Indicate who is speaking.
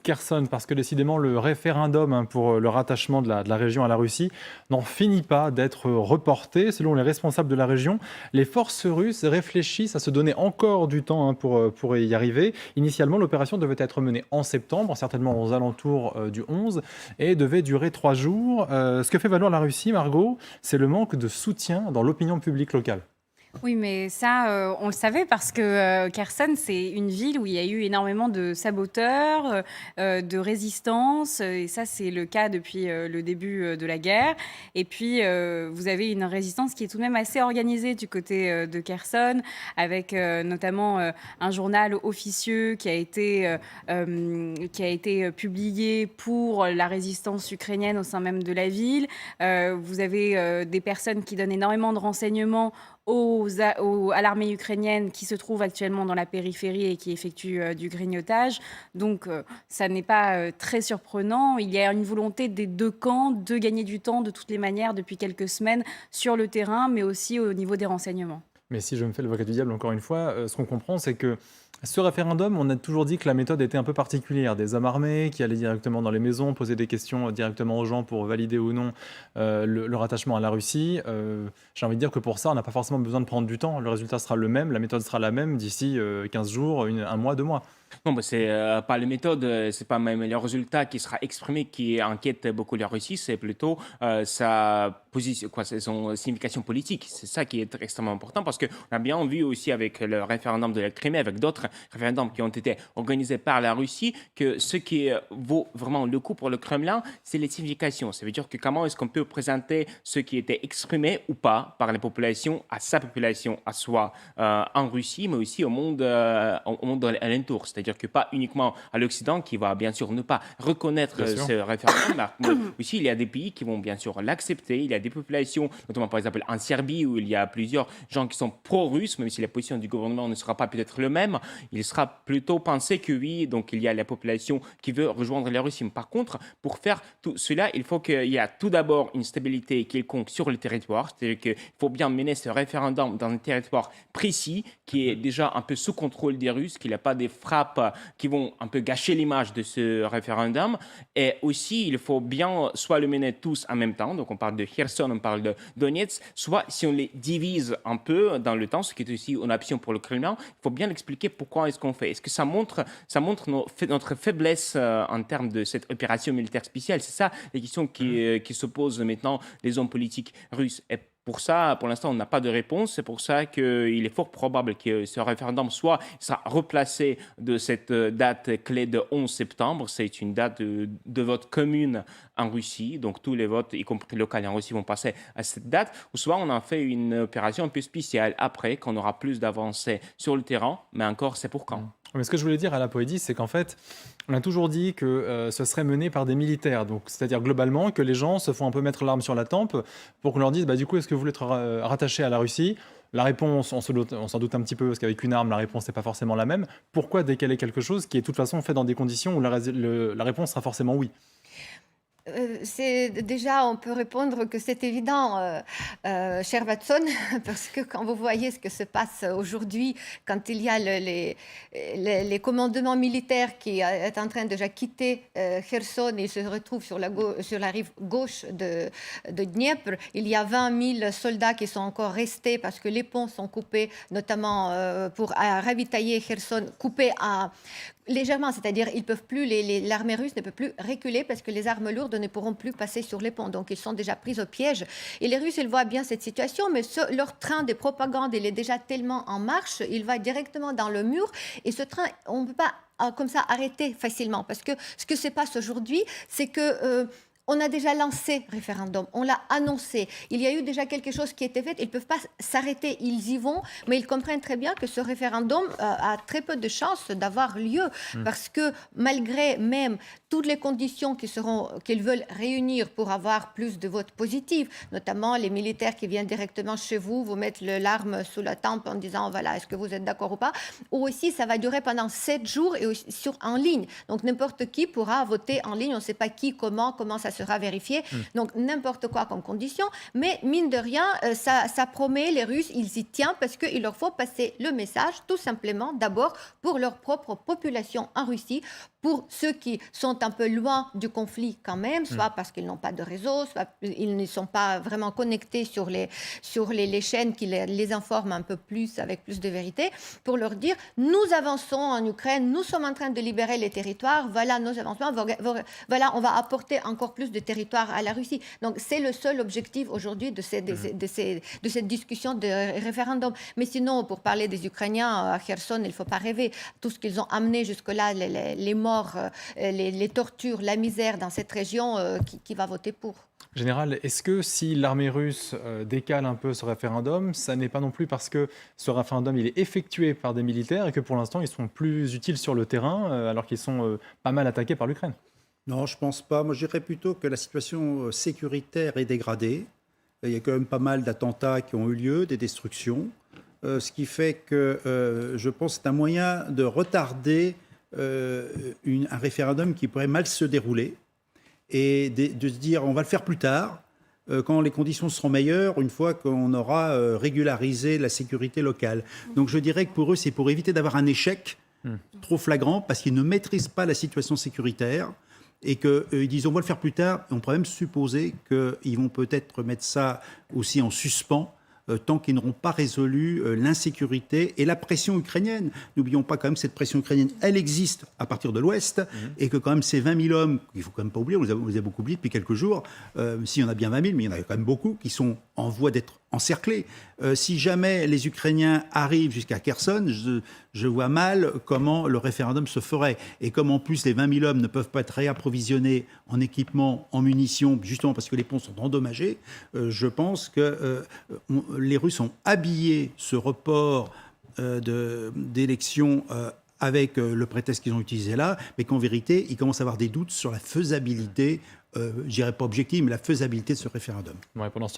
Speaker 1: Kherson, parce que décidément le référendum pour le rattachement de la région à la Russie n'en finit pas d'être reporté. Selon les responsables de la région, les forces russes réfléchissent à se donner encore du temps pour y arriver. Initialement, l'opération devait être menée en septembre, certainement aux alentours du 11, et devait durer 3 jours. Ce que fait valoir la Russie, Margot, c'est le manque de soutien dans l'opinion publique locale.
Speaker 2: Oui, mais ça, on le savait parce que Kherson, c'est une ville où il y a eu énormément de saboteurs, de résistance, et ça, c'est le cas depuis le début de la guerre. Et puis, vous avez une résistance qui est tout de même assez organisée du côté de Kherson, avec notamment un journal officieux qui a été publié pour la résistance ukrainienne au sein même de la ville. Vous avez des personnes qui donnent énormément de renseignements à l'armée ukrainienne qui se trouve actuellement dans la périphérie et qui effectue du grignotage. Donc, ça n'est pas très surprenant. Il y a une volonté des deux camps de gagner du temps de toutes les manières depuis quelques semaines sur le terrain, mais aussi au niveau des renseignements.
Speaker 1: Mais si je me fais l'avocat du diable encore une fois, ce qu'on comprend, c'est que ce référendum, on a toujours dit que la méthode était un peu particulière. Des hommes armés qui allaient directement dans les maisons, poser des questions directement aux gens pour valider ou non le rattachement à la Russie. J'ai envie de dire que pour ça, on n'a pas forcément besoin de prendre du temps. Le résultat sera le même, la méthode sera la même d'ici 15 jours, un mois, 2 mois.
Speaker 3: Non, bah, c'est pas les méthodes, c'est pas même le résultat qui sera exprimé qui inquiète beaucoup la Russie, c'est plutôt sa position, quoi, c'est son signification politique. C'est ça qui est extrêmement important parce qu'on a bien vu aussi avec le référendum de la Crimée, avec d'autres référendums qui ont été organisés par la Russie, que ce qui vaut vraiment le coup pour le Kremlin, c'est les significations. Ça veut dire que comment est-ce qu'on peut présenter ce qui était exprimé ou pas par les populations, à sa population, à soi, en Russie, mais aussi au monde alentour. C'est-à-dire que pas uniquement à l'Occident qui va bien sûr ne pas reconnaître ce référendum, mais aussi il y a des pays qui vont bien sûr l'accepter. Il y a des populations, notamment par exemple en Serbie, où il y a plusieurs gens qui sont pro-russes, même si la position du gouvernement ne sera pas peut-être le même, il sera plutôt pensé que oui, donc il y a la population qui veut rejoindre la Russie. Mais par contre, pour faire tout cela, il faut qu'il y ait tout d'abord une stabilité quelconque sur le territoire, c'est-à-dire qu'il faut bien mener ce référendum dans un territoire précis qui est déjà un peu sous contrôle des Russes, qu'il n'y a pas des frappes qui vont un peu gâcher l'image de ce référendum. Et aussi, il faut bien soit le mener tous en même temps, donc on parle de Kherson, on parle de Donetsk, soit si on les divise un peu dans le temps, ce qui est aussi une option pour le Kremlin, il faut bien expliquer pourquoi est-ce qu'on fait. Est-ce que ça montre notre faiblesse en termes de cette opération militaire spéciale? C'est ça les questions qui se posent maintenant les hommes politiques russes. Et pour ça, pour l'instant, on n'a pas de réponse. C'est pour ça qu'il est fort probable que ce référendum sera replacé de cette date clé de 11 septembre. C'est une date de vote commune en Russie. Donc tous les votes, y compris locaux en Russie, vont passer à cette date. Ou soit on en fait une opération un peu spéciale après, qu'on aura plus d'avancées sur le terrain. Mais encore, c'est pour quand?
Speaker 1: Mais ce que je voulais dire à la Poédie, c'est qu'en fait, on a toujours dit que ce serait mené par des militaires. Donc, c'est-à-dire globalement que les gens se font un peu mettre l'arme sur la tempe pour qu'on leur dise, du coup, est-ce que vous voulez être rattaché à la Russie? La réponse, on s'en doute un petit peu, parce qu'avec une arme, la réponse n'est pas forcément la même. Pourquoi décaler quelque chose qui est de toute façon fait dans des conditions où la réponse sera forcément oui?
Speaker 4: C'est déjà, on peut répondre que c'est évident, cher Watson, parce que quand vous voyez ce que se passe aujourd'hui, quand il y a les commandements militaires qui est en train de déjà quitter Kherson et se retrouve sur la rive gauche de Dniepr, il y a 20 000 soldats qui sont encore restés parce que les ponts sont coupés, notamment pour ravitailler Kherson, coupés légèrement, c'est-à-dire ils peuvent plus, l'armée russe ne peut plus reculer parce que les armes lourdes ne pourront plus passer sur les ponts. Donc ils sont déjà pris au piège. Et les Russes, ils voient bien cette situation, mais leur train de propagande, il est déjà tellement en marche, il va directement dans le mur. Et ce train, on ne peut pas comme ça arrêter facilement. Parce que ce que se passe aujourd'hui, c'est que on a déjà lancé référendum, on l'a annoncé. Il y a eu déjà quelque chose qui a été fait. Ils ne peuvent pas s'arrêter, ils y vont, mais ils comprennent très bien que ce référendum a très peu de chances d'avoir lieu. Parce que malgré même toutes les conditions qu'ils veulent réunir pour avoir plus de votes positifs, notamment les militaires qui viennent directement chez vous, vous mettre l'arme sous la tempe en disant voilà, est-ce que vous êtes d'accord ou pas, ou aussi ça va durer pendant 7 jours et aussi en ligne. Donc n'importe qui pourra voter en ligne, on ne sait pas qui, comment ça sera vérifié. Donc n'importe quoi comme condition, mais mine de rien, ça promet, les Russes, ils y tiennent parce qu'il leur faut passer le message tout simplement d'abord pour leur propre population en Russie, pour ceux qui sont un peu loin du conflit quand même, soit parce qu'ils n'ont pas de réseau, soit ils ne sont pas vraiment connectés sur les chaînes qui les informent un peu plus, avec plus de vérité, pour leur dire, nous avançons en Ukraine, nous sommes en train de libérer les territoires, voilà nos avancements, voilà, on va apporter encore plus de territoires à la Russie. Donc c'est le seul objectif aujourd'hui de cette discussion de référendum. Mais sinon, pour parler des Ukrainiens à Kherson, il ne faut pas rêver. Tout ce qu'ils ont amené jusque-là, les morts, les tortures, la misère dans cette région, qui va voter pour.
Speaker 1: Général, est-ce que si l'armée russe décale un peu ce référendum, ça n'est pas non plus parce que ce référendum il est effectué par des militaires et que pour l'instant ils sont plus utiles sur le terrain alors qu'ils sont pas mal attaqués par l'Ukraine?
Speaker 5: Non, je ne pense pas. Moi, je dirais plutôt que la situation sécuritaire est dégradée. Il y a quand même pas mal d'attentats qui ont eu lieu, des destructions. Ce qui fait que je pense que c'est un moyen de retarder un référendum qui pourrait mal se dérouler et de se dire on va le faire plus tard, quand les conditions seront meilleures, une fois qu'on aura régularisé la sécurité locale. Donc je dirais que pour eux, c'est pour éviter d'avoir un échec trop flagrant, parce qu'ils ne maîtrisent pas la situation sécuritaire et qu'ils disent on va le faire plus tard. On pourrait même supposer qu'ils vont peut-être mettre ça aussi en suspens tant qu'ils n'auront pas résolu l'insécurité et la pression ukrainienne. N'oublions pas quand même cette pression ukrainienne, elle existe à partir de l'Ouest, et que quand même ces 20 000 hommes, il ne faut quand même pas oublier, vous avez beaucoup oublié depuis quelques jours, s'il y en a bien 20 000, mais il y en a quand même beaucoup qui sont en voie d'être encerclés. Si jamais les Ukrainiens arrivent jusqu'à Kherson, je vois mal comment le référendum se ferait. Et comme en plus les 20 000 hommes ne peuvent pas être réapprovisionnés en équipement, en munitions, justement parce que les ponts sont endommagés, je pense que les Russes ont habillé ce report d'élections avec le prétexte qu'ils ont utilisé là, mais qu'en vérité, ils commencent à avoir des doutes sur la faisabilité, je dirais pas objective, mais la faisabilité de ce référendum.
Speaker 1: Ouais, pendant ce